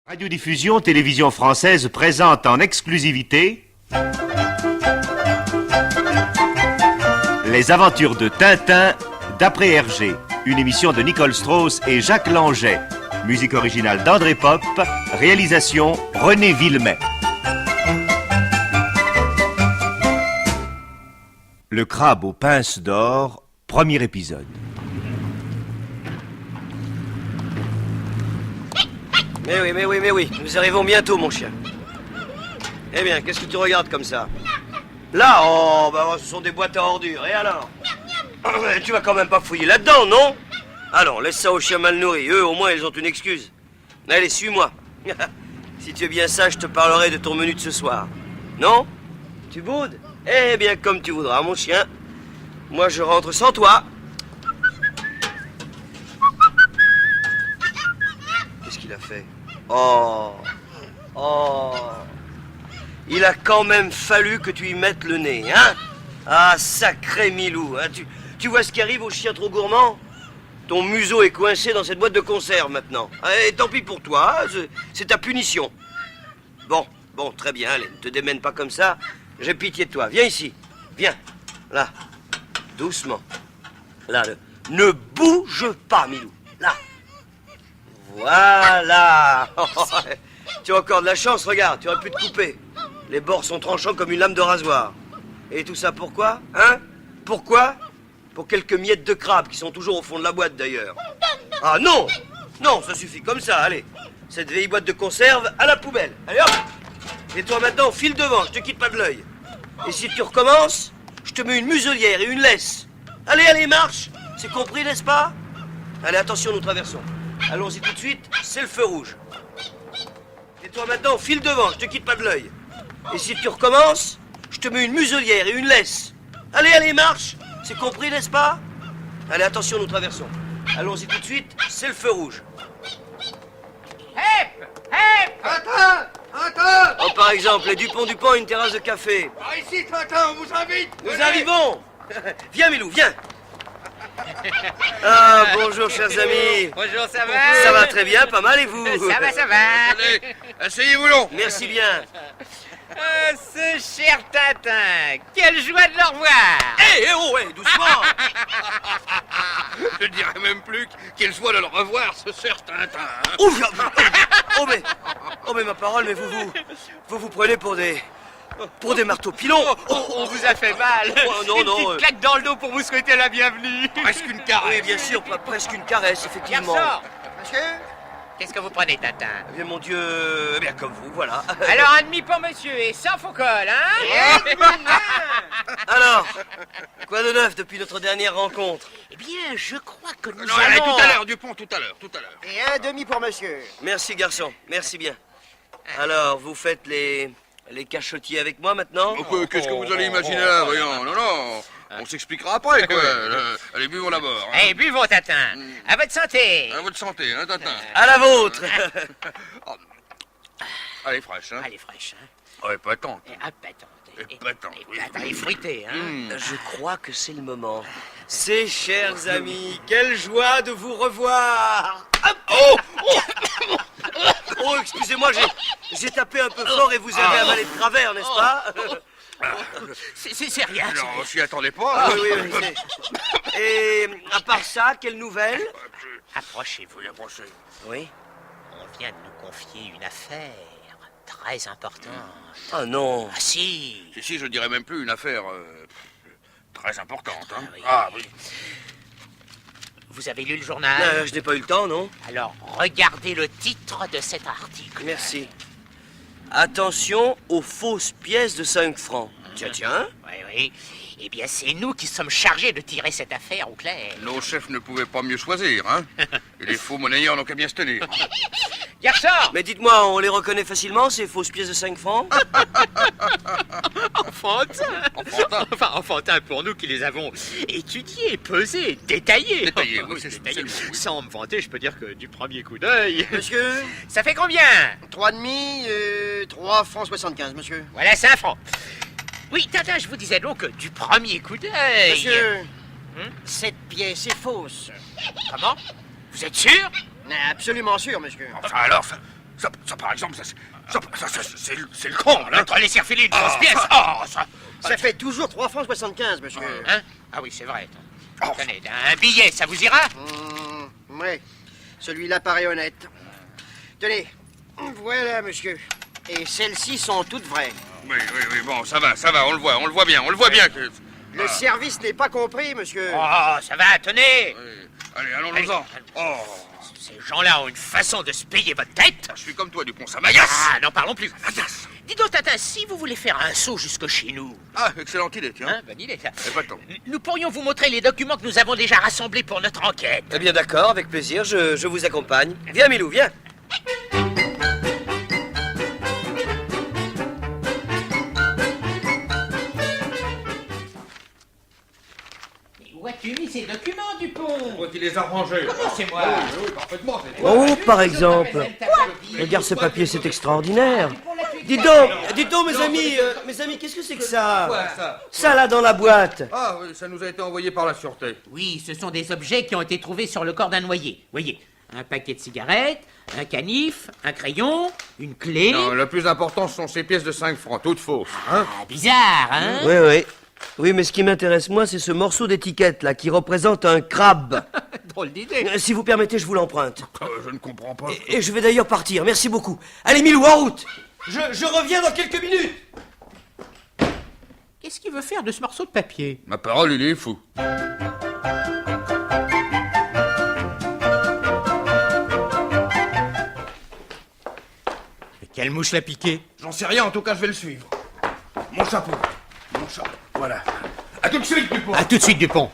Radiodiffusion Télévision Française présente en exclusivité Les aventures de Tintin d'après Hergé, une émission de Nicole Strauss et Jacques Langeais. Musique originale d'André Pop, réalisation René Villemet. Le crabe aux pinces d'or, premier épisode. Mais oui, nous arrivons bientôt, mon chien. Eh bien, qu'est-ce que tu regardes comme ça? Là, ce sont des boîtes à ordures, et alors? Tu vas quand même pas fouiller là-dedans, non? Allons, laisse ça aux chiens mal nourris, eux, au moins, ils ont une excuse. Allez, suis-moi. Si tu es bien sage, je te parlerai de ton menu de ce soir. Non? Tu boudes? Eh bien, comme tu voudras, mon chien. Moi, je rentre sans toi. Qu'est-ce qu'il a fait? Oh. Il a quand même fallu que tu y mettes le nez, hein? Ah, sacré Milou, hein? Tu vois ce qui arrive aux chiens trop gourmands? Ton museau est coincé dans cette boîte de conserve maintenant. Et tant pis pour toi, c'est ta punition. Bon, très bien, allez, ne te démène pas comme ça. J'ai pitié de toi. Viens ici. Viens. Là. Doucement. Là, ne bouge pas, Milou. Là. Voilà. Tu as encore de la chance, regarde, tu aurais pu te couper. Les bords sont tranchants comme une lame de rasoir. Et tout ça pourquoi? Hein? Pourquoi? Pour quelques miettes de crabe qui sont toujours au fond de la boîte d'ailleurs. Ah non! Non, ça suffit comme ça, allez. Cette vieille boîte de conserve à la poubelle. Allez hop! Et toi maintenant, file devant, je te quitte pas de l'œil. Et si tu recommences, je te mets une muselière et une laisse. Allez, marche! C'est compris, n'est-ce pas? Allez, attention, nous traversons. Allons-y tout de suite, c'est le feu rouge. Et toi maintenant, file devant, je te quitte pas de l'œil. Et si tu recommences, je te mets une muselière et une laisse. Allez, marche! C'est compris, n'est-ce pas? Allez, attention, nous traversons. Allons-y tout de suite, c'est le feu rouge. Tintin! Oh, par exemple, les Dupont, une terrasse de café. Par ici, Tintin, on vous invite! Nous arrivons! Viens, Milou, viens! Ah, bonjour, chers amis. Bonjour, ça va? Ça va très bien, pas mal, et vous? Ça va. Allez, asseyez-vous donc! Merci bien. Ce cher Tintin, quelle joie de le revoir! Doucement! Je dirais même plus qu'il soit de le revoir, ce cher Tintin. Mais ma parole, mais vous prenez pour des marteaux pilons. On vous a fait mal! Non, Une petite claque dans le dos pour vous souhaiter la bienvenue! Presque une caresse. Oui, bien sûr, presque une caresse, effectivement. Garçon! Monsieur? Qu'est-ce que vous prenez, Tintin? Eh bien, mon Dieu, eh bien, comme vous, voilà. Alors, un demi pour monsieur et sans faux col, hein? Alors, quoi de neuf depuis notre dernière rencontre? Eh bien, je crois que nous Non, allez, allons... tout à l'heure, Dupont, tout à l'heure. Et un demi pour monsieur. Merci, garçon, merci bien. Alors, vous faites les cachotiers avec moi maintenant? Qu'est-ce que vous allez imaginer là, voyons? Non, on s'expliquera après, quoi. Allez, buvons d'abord. Hein. Eh, buvons, Tintin! À votre santé! À votre santé, hein, Tintin. À la vôtre. Allez, fraîche, hein. Elle est fraîche, hein? Oh, épatante. Épatante. Épatante, oui. Et fruitée, hein? Je crois que c'est le moment. C'est, chers amis, quelle joie de vous revoir. Hop. Oh, excusez-moi, j'ai tapé un peu fort et vous avez avalé de travers, n'est-ce pas? C'est rien. Non, on s'y attendait pas. Ah oui. Et à part ça, quelle nouvelle? Approchez-vous. Approchez. Oui. On vient de nous confier une affaire très importante. Ah non. Ah si. Si, je dirais même plus une affaire très importante, hein. oui. Ah oui. Vous avez lu le journal? Je n'ai pas eu le temps, non? Alors, regardez le titre de cet article. Merci. Attention aux fausses pièces de 5 francs. Tiens. Oui. Eh bien, c'est nous qui sommes chargés de tirer cette affaire au clair. Nos chefs ne pouvaient pas mieux choisir, hein. Et les faux monnayeurs n'ont qu'à bien se tenir. Garçon! Mais dites-moi, on les reconnaît facilement, ces fausses pièces de 5 francs? Enfantin! Enfantin pour nous qui les avons étudiés, pesés, détaillés. Détaillés, oui, c'est détaillés. le mot, oui. Sans me vanter, je peux dire que du premier coup d'œil... Monsieur, Ça fait combien? 3,5, 3 francs 75, monsieur. Voilà 5 francs. Oui, Tintin, je vous disais donc du premier coup d'œil. Monsieur, cette pièce est fausse. Comment? Vous êtes sûr? Absolument sûr, monsieur. Enfin alors, Ça, par exemple, c'est le cran, là. Notre laisser filer une grosse pièce. Oh, ça... Ça fait toujours 3 francs 75, monsieur. Hein? Ah oui, c'est vrai. Tenez, un billet, ça vous ira? Ouais. Celui-là paraît honnête. Tenez. Voilà, monsieur. Et celles-ci sont toutes vraies. Oui, bon, ça va, on le voit bien que... Le service n'est pas compris, monsieur. Oh, ça va, tenez. Oui. Allez, allons-en. Oh, Ces gens-là ont une façon de se payer votre tête. je suis comme toi, Dupont, ça m'agace. Ah, n'en parlons plus. Dis donc, Tintin, si vous voulez faire un saut jusque chez nous, Ah, excellente idée, tiens. hein, bonne idée, ça. Et pas de temps. Nous pourrions vous montrer les documents que nous avons déjà rassemblés pour notre enquête. Eh bien d'accord, avec plaisir, je vous accompagne. Viens Milou, viens. Où as-tu mis ces documents, Dupont? Moi qui les a rangés. Comment c'est moi? Oui, parfaitement, c'est Oh, par exemple. Regarde ce papier, c'est extraordinaire. Dites donc, mes amis, qu'est-ce que c'est que ça? Quoi, ça? Ça là dans la boîte. Ah oui, ça nous a été envoyé par la sûreté. Oui, ce sont des objets qui ont été trouvés sur le corps d'un noyé. Voyez, un paquet de cigarettes, un canif, un crayon, une clé. Non, le plus important, ce sont ces pièces de 5 francs, toutes fausses. Hein? Ah, bizarre, hein? Oui, oui. Oui, mais ce qui m'intéresse, moi, c'est ce morceau d'étiquette, là, qui représente un crabe. Drôle d'idée. Si vous permettez, je vous l'emprunte. Je ne comprends pas. Et je vais d'ailleurs partir, merci beaucoup. Allez, Milou, en route. Je reviens dans quelques minutes. Qu'est-ce qu'il veut faire de ce morceau de papier? Ma parole, il est fou. Mais quelle mouche l'a piqué? J'en sais rien, en tout cas, je vais le suivre. Mon chapeau. Voilà. À tout de suite, Dupont. À tout de suite, Dupont.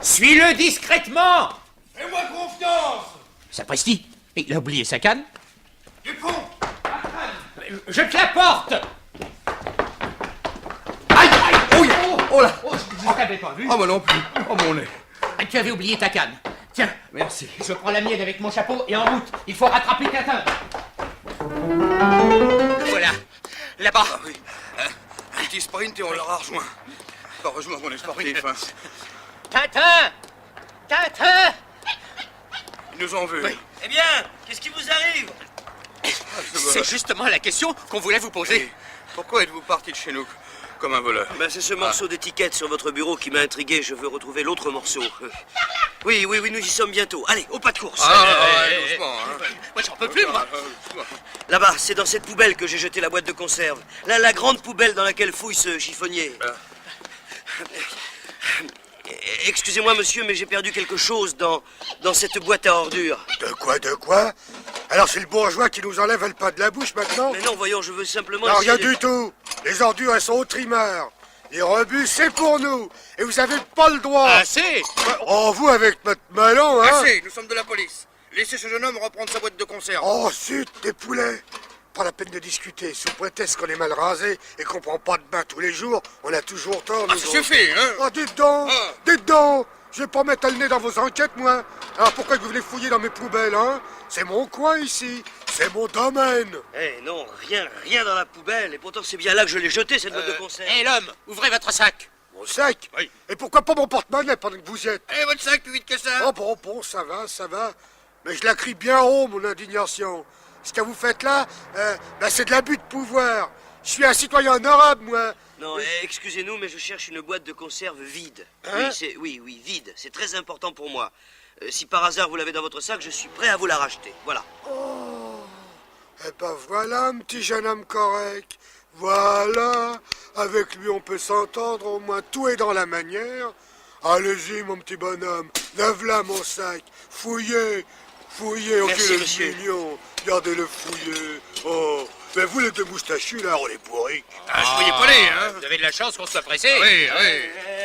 Suis-le discrètement. Fais-moi confiance. Sapristi, il a oublié sa canne. Dupont. Je te la porte. Aïe. Oh là. Je ne t'avais pas vu. Oh, moi non plus. Oh, mon nez. Ah, tu avais oublié ta canne. Tiens, Merci. je prends la mienne avec mon chapeau et en route. Il faut rattraper Tintin. Voilà, là-bas. Ah oui. Petit sprint et on l'aura rejoint. Heureusement qu'on est sportif, hein. Tintin. Tintin. Ils nous ont vus. Oui. Eh bien, qu'est-ce qui vous arrive? C'est justement la question qu'on voulait vous poser. Et pourquoi êtes-vous parti de chez nous comme un voleur? Ben, c'est ce morceau d'étiquette sur votre bureau qui m'a intrigué. Je veux retrouver l'autre morceau. Oui, nous y sommes bientôt. Allez, au pas de course. Doucement, hein. Moi, j'en peux plus, moi. Doucement. Là-bas, c'est dans cette poubelle que j'ai jeté la boîte de conserve. La grande poubelle dans laquelle fouille ce chiffonnier. Excusez-moi, monsieur, mais j'ai perdu quelque chose dans cette boîte à ordures. De quoi? Alors c'est le bourgeois qui nous enlève le pain de la bouche maintenant? Mais non, voyons, je veux simplement... Non, rien essayer de- du tout. Les ordures, elles sont au trimeur. Les rebuts, c'est pour nous. Et vous avez pas le droit. Assez. Oh, vous avec votre melon, hein? Assez, nous sommes de la police. Laissez ce jeune homme reprendre sa boîte de conserve. Oh, zut, des poulets. Pas la peine de discuter. Sous prétexte qu'on est mal rasé et qu'on prend pas de bain tous les jours, on a toujours tort. Ah, nous ça autres. suffit, hein. Oh, dites donc. Ah. Dites donc. Je vais pas mettre le nez dans vos enquêtes, moi. Alors pourquoi vous venez fouiller dans mes poubelles, hein? C'est mon coin ici. C'est mon domaine. Eh non, rien dans la poubelle. Et pourtant, c'est bien là que je l'ai jeté, cette boîte de conserve. Hé, l'homme, ouvrez votre sac. Mon sac? Oui. Et pourquoi pas mon porte-monnaie pendant que vous y êtes? Allez, votre sac, plus vite que ça. Oh bon, ça va. Mais je la crie bien haut, mon indignation. Ce que vous faites là, c'est de l'abus de pouvoir. Je suis un citoyen honorable, moi. Non, excusez-nous, mais je cherche une boîte de conserve vide. Hein? Oui, vide. C'est très important pour moi. Si par hasard vous l'avez dans votre sac, je suis prêt à vous la racheter. Voilà. Eh ben voilà, un petit jeune homme correct. Voilà. Avec lui, on peut s'entendre, au moins tout est dans la manière. Allez-y, mon petit bonhomme. Lève-la, mon sac. Fouillez. Ok, Merci, le monsieur. mignon. Gardez-le fouillé. Oh. Mais vous, les deux moustachus, là, on est pourris. Ah, je voyais pas les, hein. Vous avez de la chance qu'on soit pressé. Oui.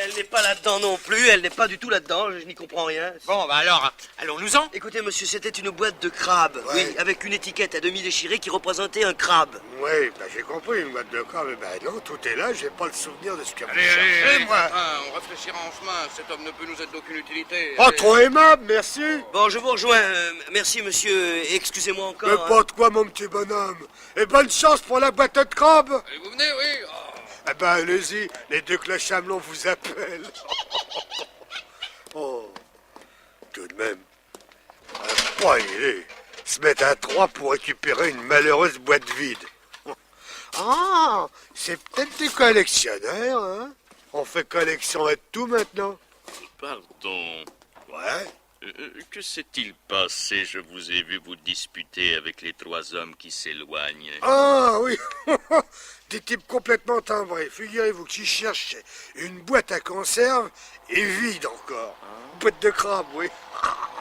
Elle n'est pas là-dedans non plus. Elle n'est pas du tout là-dedans. Je n'y comprends rien. Bon, bah alors, allons-nous-en. Écoutez, monsieur, c'était une boîte de crabes. Ouais. Oui, avec une étiquette à demi déchirée qui représentait un crabe. Oui, j'ai compris, une boîte de corps, mais non, tout est là, j'ai pas le souvenir de ce que vous Allez, cherchez, moi. on réfléchira en chemin. Cet homme ne peut nous être d'aucune utilité. Oh, Allez. trop aimable, merci. Bon, je vous rejoins. Merci, monsieur. Excusez-moi encore. Mais hein. pas de quoi, mon petit bonhomme. Et bonne chance pour la boîte de crabes. Allez, vous venez, oui. Oh. Eh ben, allez-y, les deux cloches à melon vous appellent. Oh, tout de même, un poilé, se mettent à trois pour récupérer une malheureuse boîte vide. Ah, c'est peut-être des collectionneurs, hein? On fait collection de tout maintenant. Pardon. Ouais. Que s'est-il passé? Je vous ai vu vous disputer avec les trois hommes qui s'éloignent. Ah oui, des types complètement timbrés. Figurez-vous que j'y cherchais une boîte à conserve et vide encore. Boîte de crabe, oui.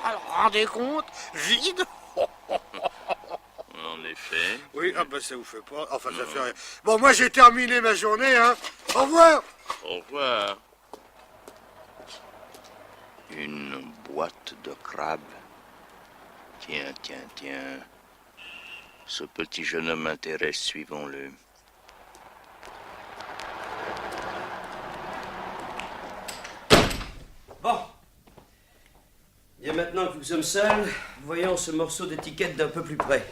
Alors, rendez compte, vide. En effet. Oui, ah bah ça vous fait pas. Enfin, ça fait rien. Bon, moi j'ai terminé ma journée, hein. Au revoir. Au revoir. Une boîte de crabes. Tiens, tiens, tiens. Ce petit jeune homme m'intéresse, suivons-le. Bon. Bien maintenant que nous sommes seuls, voyons ce morceau d'étiquette d'un peu plus près.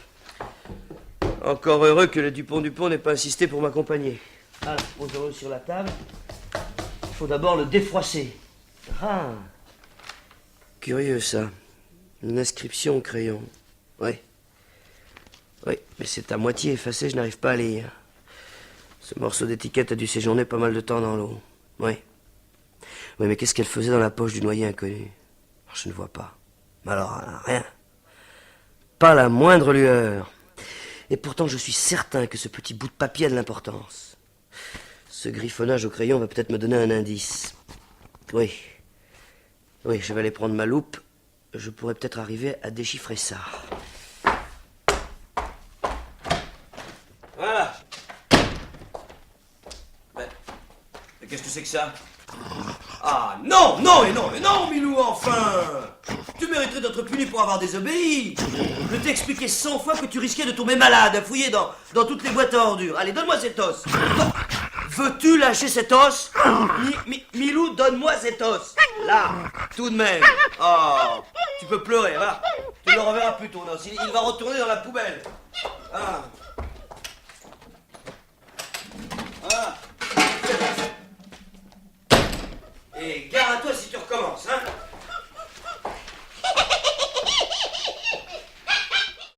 Encore heureux que le Dupont-Dupont n'ait pas insisté pour m'accompagner. Alors, posons-le sur la table. Il faut d'abord le défroisser. Ah. Curieux ça. Une inscription au crayon. Oui. Oui, mais c'est à moitié effacé, je n'arrive pas à lire. Ce morceau d'étiquette a dû séjourner pas mal de temps dans l'eau. Oui. Oui, mais qu'est-ce qu'elle faisait dans la poche du noyer inconnu? Je ne vois pas. Mais alors, rien. Pas la moindre lueur. Et pourtant, je suis certain que ce petit bout de papier a de l'importance. Ce griffonnage au crayon va peut-être me donner un indice. Oui. Oui, je vais aller prendre ma loupe. Je pourrais peut-être arriver à déchiffrer ça. Voilà. Mais qu'est-ce que c'est que ça? Ah non, non et non et non, Milou, enfin! Tu mériterais d'être puni pour avoir désobéi. Je t'ai expliqué 100 fois que tu risquais de tomber malade, à fouiller dans toutes les boîtes à ordures. Allez, donne-moi cet os. Veux-tu lâcher cet os? Milou, donne-moi cet os. Là, tout de même. Oh, tu peux pleurer, va. Tu le reverras plus tôt, non. Il va retourner dans la poubelle. Ah. Ah. Et gare à toi si tu recommences, hein.